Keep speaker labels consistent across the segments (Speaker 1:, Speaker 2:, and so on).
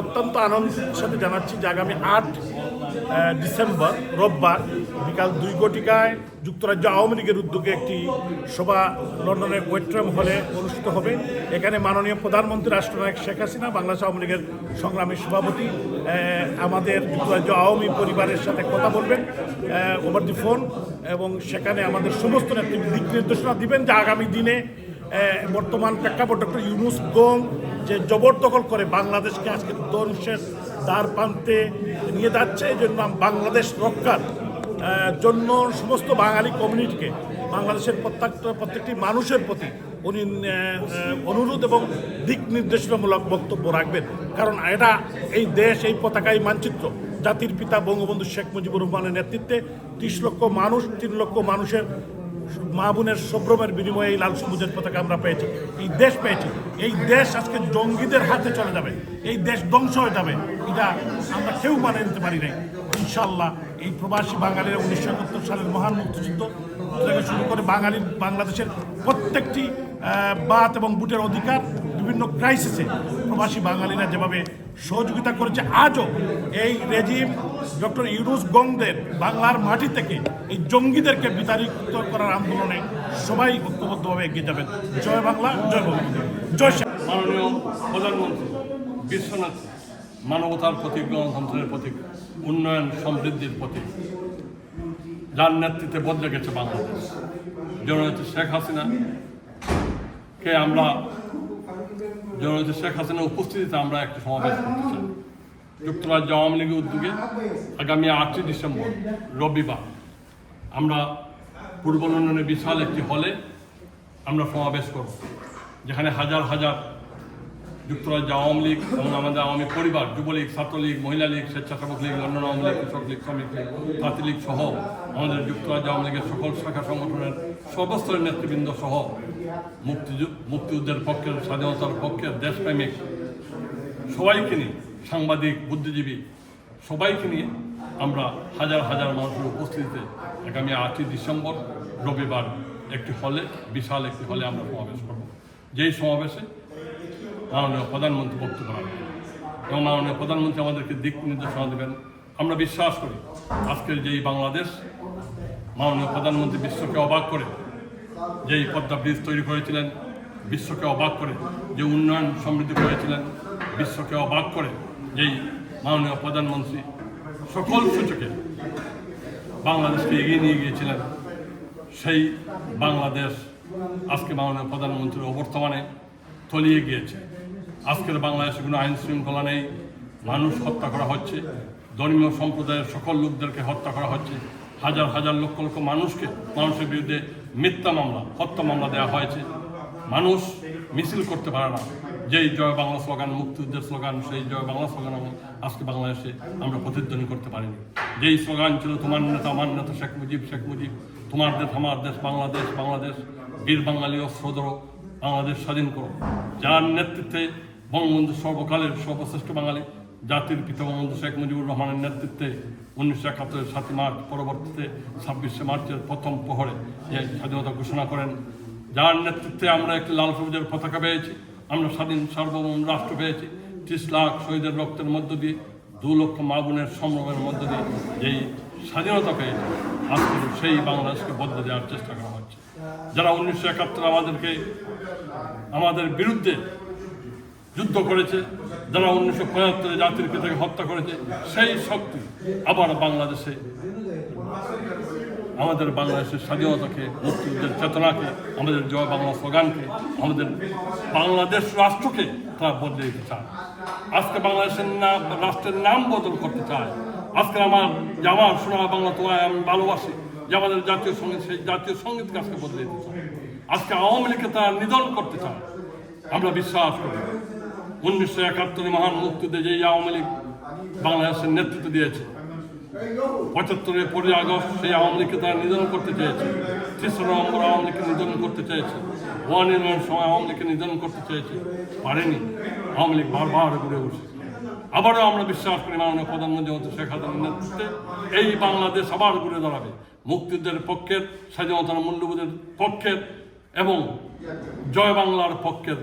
Speaker 1: অত্যন্ত আনন্দের সাথে জানাচ্ছি যে আগামী 8 ডিসেম্বর রোববার বিকাল 2 ঘটিকায় যুক্তরাজ্য আওয়ামী লীগের উদ্যোগে একটি সভা লন্ডনের ওয়েট্রাম হলে অনুষ্ঠিত হবে। এখানে মাননীয় প্রধানমন্ত্রী রাষ্ট্রনায়ক শেখ হাসিনা, বাংলাদেশ আওয়ামী লীগের সংগ্রামী সভাপতি আমাদের যুক্তরাজ্য আওয়ামী পরিবারের সাথে কথা বলবেন ওভার দি ফোন, এবং সেখানে আমাদের সমস্ত নেতৃত্ব দিক নির্দেশনা দিবেন যে আগামী দিনে বর্তমান প্রেক্ষাপট ডক্টর ইউনূস গং যে জবরদখল করে বাংলাদেশকে আজকে ধ্বংসের দ্বার প্রান্তে নিয়ে যাচ্ছে, এই জন্য বাংলাদেশ রক্ষার জন্য সমস্ত বাঙালি কমিউনিটিকে, বাংলাদেশের প্রত্যেকটি মানুষের প্রতি উনি অনুরোধ এবং দিক নির্দেশনামূলক বক্তব্য রাখবেন। কারণ এটা এই দেশ, এই পতাকাই মানচিত্র জাতির পিতা বঙ্গবন্ধু শেখ মুজিবুর রহমানের নেতৃত্বে 30 লক্ষ মানুষ, 3 লক্ষ মানুষের মা বোনের সম্ভ্রমের বিনিময়ে এই লাল সবুজের পতাকা আমরা পেয়েছি, এই দেশ পেয়েছি। এই দেশ আজকে জঙ্গিদের হাতে চলে যাবে, এই দেশ ধ্বংস হয়ে যাবে, এটা আমরা কেউ মানে নিতে পারি নাই। ইনশাল্লাহ এই প্রবাসী বাঙালিরা 1971 সালের মহান মুক্তিযুদ্ধ থেকে শুরু করে বাংলাদেশের প্রত্যেকটি বাত এবং বুটের অধিকার, বিভিন্ন ক্রাইসিসে প্রবাসী বাঙালিরা যেভাবে সহযোগিতা করেছে, আজও এই রেজিম ডক্টর ইউনূস গংদের বাংলার মাটি থেকে এই জঙ্গিদেরকে বিতাড়িত করার আন্দোলনে সবাই ঐক্যবদ্ধভাবে এগিয়ে যাবেন। জয় বাংলা, জয় বঙ্গবন্ধু, জয় শেখ।
Speaker 2: মাননীয় প্রধানমন্ত্রী বিশ্বনাথ মানবতার প্রতীক, গণতন্ত্রের প্রতীক, উন্নয়ন সমৃদ্ধির প্রতীক, যার নেতৃত্বে বদলে গেছে বাংলাদেশ, জননেত্রী শেখ হাসিনাকে আমরা জননেত্রী শেখ হাসিনার উপস্থিতিতে আমরা একটি সমাবেশ করতে চাই। যুক্তরাজ্য আওয়ামী লীগের উদ্যোগে আগামী 8 ডিসেম্বর রবিবার আমরা পূর্ব লন্ডনের বিশাল একটি হলে আমরা সমাবেশ করব, যেখানে হাজার হাজার যুক্তরাজ্য আওয়ামী লীগ এবং আমাদের আওয়ামী পরিবার, যুবলীগ, ছাত্রলীগ, মহিলা লীগ, স্বেচ্ছাসেবক লীগ, লন্ডন আওয়ামী লীগ, কৃষক লীগ, শ্রমিক লীগ, তাঁতি লীগ সহ আমাদের যুক্তরাজ্য আওয়ামী লীগের সকল শাখা সংগঠনের সর্বস্তরের নেতৃবৃন্দ সহ মুক্তিযুদ্ধের পক্ষের, স্বাধীনতার পক্ষের, দেশপ্রেমিক সবাইকে নিয়ে, সাংবাদিক, বুদ্ধিজীবী সবাইকে নিয়ে আমরা হাজার হাজার মানুষের উপস্থিতিতে আগামী 8 ডিসেম্বর রবিবার একটি হলে, বিশাল একটি হলে আমরা সমাবেশ করব। যেই সমাবেশে মাননীয় প্রধানমন্ত্রী বক্তব্য রাখবেন এবং মাননীয় প্রধানমন্ত্রী আমাদেরকে দিক নির্দেশনা দেবেন। আমরা বিশ্বাস করি আজকের যেই বাংলাদেশ, মাননীয় প্রধানমন্ত্রী বিশ্বকে অবাক করে যেই পদ্মা ব্রিজ তৈরি করেছিলেন, বিশ্বকে অবাক করে যে উন্নয়ন সমৃদ্ধি করেছিলেন, বিশ্বকে অবাক করে যেই মাননীয় প্রধানমন্ত্রী সকল সূচকে বাংলাদেশকে এগিয়ে নিয়ে গিয়েছিলেন, সেই বাংলাদেশ আজকে মাননীয় প্রধানমন্ত্রীর অবর্তমানে তলিয়ে গিয়েছে। আজকের বাংলাদেশে কোনো আইন শৃঙ্খলা নেই, মানুষ হত্যা করা হচ্ছে, ধর্মীয় সম্প্রদায়ের সকল লোকদেরকে হত্যা করা হচ্ছে, হাজার হাজার লক্ষ লক্ষ মানুষের বিরুদ্ধে মিথ্যা মামলা, হত্যা মামলা দেওয়া হয়েছে। মানুষ মিছিল করতে পারে না, যেই জয় বাংলা স্লোগান, মুক্তিযুদ্ধের স্লোগান, সেই জয় বাংলা স্লোগান আজকে বাংলাদেশে আমরা প্রতিধ্বনি করতে পারিনি। যেই স্লোগান ছিল তোমার নেতা আমার নেতা শেখ মুজিব, শেখ মুজিব, তোমার দেশ আমার দেশ, বাংলাদেশ বাংলাদেশ, বীর বাঙালি অস্ত্রধর, বাংলাদেশ স্বাধীন করো, যার নেতৃত্বে বঙ্গবন্ধু সর্বকালের সর্বশ্রেষ্ঠ বাঙালি, জাতির পিতা বঙ্গবন্ধু শেখ মুজিবুর রহমানের নেতৃত্বে 1971 7 মার্চ, পরবর্তীতে 26 মার্চের প্রথম প্রহরে যে স্বাধীনতা ঘোষণা করেন, যার নেতৃত্বে আমরা একটি লাল সবুজের পতাকা পেয়েছি, আমরা স্বাধীন সার্বভৌম রাষ্ট্র পেয়েছি, 30 লাখ শহীদের রক্তের মধ্য দিয়ে, 2 লক্ষ মা বোনের সম্ভ্রমের মধ্য দিয়ে যেই স্বাধীনতা পেয়েছে, আজকে সেই বাংলাদেশকে বদলে দেওয়ার চেষ্টা করা হচ্ছে। যারা 1971 আমাদের বিরুদ্ধে যুদ্ধ করেছে, যারা 1975 জাতির পিতাকে হত্যা করেছে, সেই শক্তি আবার বাংলাদেশে আমাদের বাংলাদেশের স্বাধীনতাকে, মুক্তিযুদ্ধের চেতনাকে, আমাদের জয় বাংলা স্লোগানকে, আমাদের বাংলাদেশ রাষ্ট্রকে তারা বদলে দিতে চায়। আজকে বাংলাদেশের রাষ্ট্রের নাম বদল করতে চায়। আজকে আমার সোনা বাংলা তোমায় আমি ভালোবাসি, যে আমাদের জাতীয় সঙ্গীত, সেই জাতীয় সঙ্গীতকে আজকে বদলে দিতে চায়। আজকে আওয়ামী লীগকে তারা নিধন করতে চায়। আমরা বিশ্বাস করি 1971 মহান মুক্তিযুদ্ধে যেই আওয়ামী লীগ বাংলাদেশের নেতৃত্ব দিয়েছে, 75 15 আগস্ট সেই আওয়ামী লীগকে তারা নিধন করতে চেয়েছে, 3 নভেম্বর আওয়ামী লীগকে নিধন করতে চেয়েছে, 1 সময় আওয়ামী লীগকে নিধন করতে চেয়েছে, পারেনি। আওয়ামী লীগ বারবার ঘুরে বসে। আবারও আমরা বিশ্বাস করি মাননীয় প্রধানমন্ত্রী শেখ হাসিনার নেতৃত্বে এই বাংলাদেশ আবার ঘুরে দাঁড়াবে মুক্তিযুদ্ধের পক্ষের, স্বাধীনতার মূল্যবোধের পক্ষের এবং জয় বাংলার পক্ষের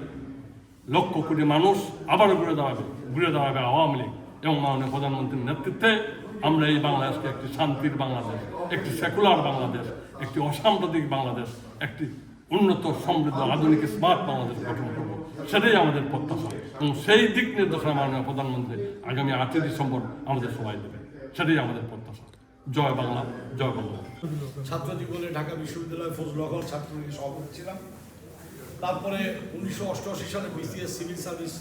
Speaker 2: লক্ষ কোটি মানুষ আবারও ঘুরে দাঁড়াবে। ঘুরে দাঁড়াবে আওয়ামী লীগ এবং মাননীয় প্রধানমন্ত্রীর নেতৃত্বে আমরা এই বাংলাদেশকে একটি শান্তির বাংলাদেশ, একটি সেকুলার বাংলাদেশ, একটি অসাম্প্রদায়িক বাংলাদেশ, একটি উন্নত সমৃদ্ধ আধুনিক স্মার্ট বাংলাদেশ গঠন করব, সেটাই আমাদের প্রত্যাশা। এবং সেই দিক নির্দেশনা মাননীয় প্রধানমন্ত্রী আগামী 8ই ডিসেম্বর আমাদের সবাই দেবে, সেটাই আমাদের প্রত্যাশা। জয় বাংলা, জয় বাংলা।
Speaker 3: ছাত্র জীবনে ঢাকা বিশ্ববিদ্যালয়ে ফজলুল হক ছাত্রলীগের সভাপতি ছিলাম। তারপরে 1988 সালে বিসিএস সিভিল সার্ভিস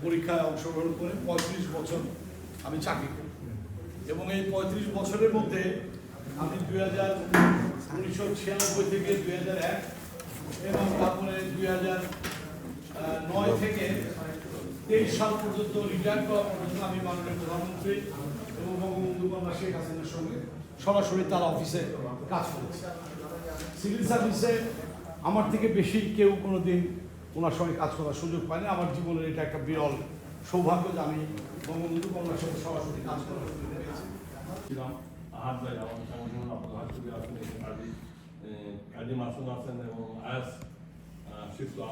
Speaker 3: পরীক্ষায় অংশগ্রহণ করে 35 বছর আমি চাকরি করি এবং এই 35 বছরের মধ্যে আমি 1996 থেকে 2001 এবং তারপরে 2009 থেকে 23 সাল পর্যন্ত রিটায়ার করা পর্যন্ত আমি মাননীয় প্রধানমন্ত্রী এবং বঙ্গবন্ধু কন্যা শেখ হাসিনার সঙ্গে সরাসরি তার অফিসে কাজ করেছি। সিভিল সার্ভিসে আমার থেকে বেশি কেউ কোনো দিন ওনার সঙ্গে কাজ করার সুযোগ পায়নি। আমার জীবনের এটা একটা বিরল সৌভাগ্য যে আমি বঙ্গবন্ধু কন্যার সঙ্গে সরাসরি কাজ করার সুযোগ পেয়েছি।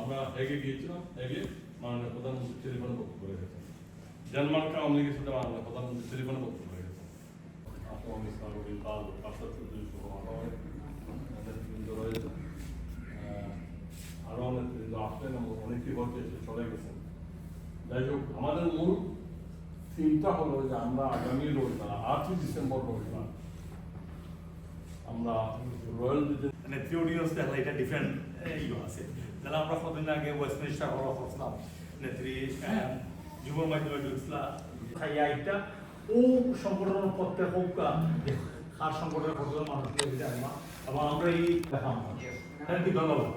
Speaker 2: আমরা এগিয়ে গিয়েছিলাম, এগিয়ে মাননীয় প্রধানমন্ত্রী টেলিফোনে বক্তব্য করে গেছেন। ডেনমার্কে আওয়ামী লীগের সাথে মাননীয় প্রধানমন্ত্রী টেলিফোনে বক্তব্য করে গেছেন। নেতৃবৃন্দ রয়েছে, আরও নেতৃবৃন্দ আসলেন এবং অনেকেই হচ্ছে এসে চলে গেছেন। যাই হোক, আমাদের মূল থিমটা হলো যে আমরা আগামী রবিবার 8ই ডিসেম্বর রবিবার আমরা রয়্যাল
Speaker 4: মানে থিওরিয়াস দেখলে এটা ডিফারেন্ট ইয়ে আছে। তাহলে আমরা কতদিন আগে ওয়েস্টমিনিস্টার হল করছিলাম, নেত্রী যুব মাধ্যমে ঢুকছিলাম খাইয়া এটা ও সংগঠনের প্রত্যেক হোক আর সংগঠনের প্রত্যেক মানুষকে জানি না এবং আমরা এই দেখাম। থ্যাংক ইউ, ধন্যবাদ।